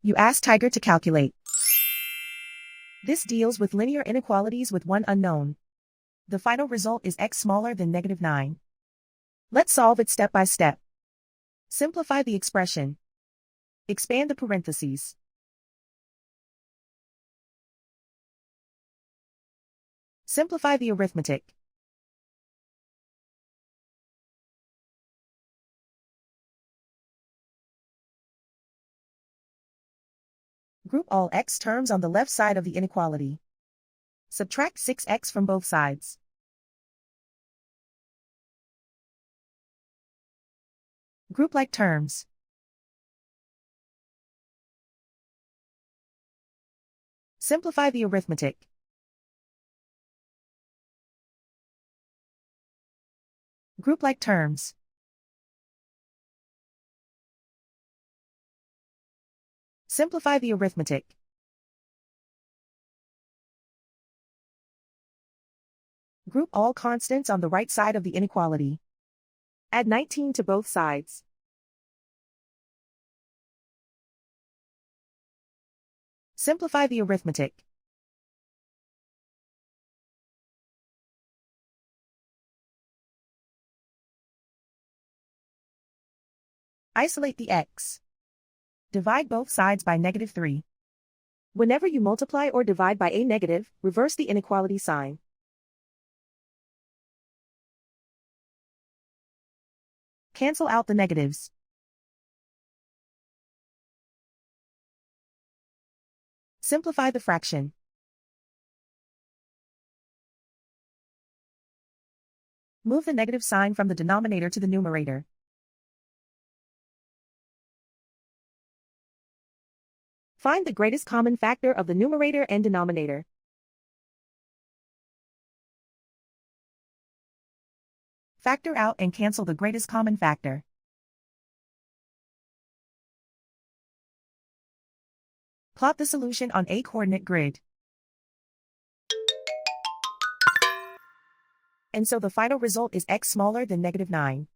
You ask Tiger to calculate. This deals with linear inequalities with one unknown. The final result is x smaller than -9. Let's solve it step by step. Simplify the expression. Expand the parentheses. Simplify the arithmetic. Group all x terms on the left side of the inequality. Subtract 6x from both sides. Group like terms. Simplify the arithmetic. Group like terms. Simplify the arithmetic. Group all constants on the right side of the inequality. Add 19 to both sides. Simplify the arithmetic. Isolate the x. Divide both sides by -3. Whenever you multiply or divide by a negative, reverse the inequality sign. Cancel out the negatives. Simplify the fraction. Move the negative sign from the denominator to the numerator. Find the greatest common factor of the numerator and denominator. Factor out and cancel the greatest common factor. Plot the solution on a coordinate grid. And so the final result is x smaller than -9.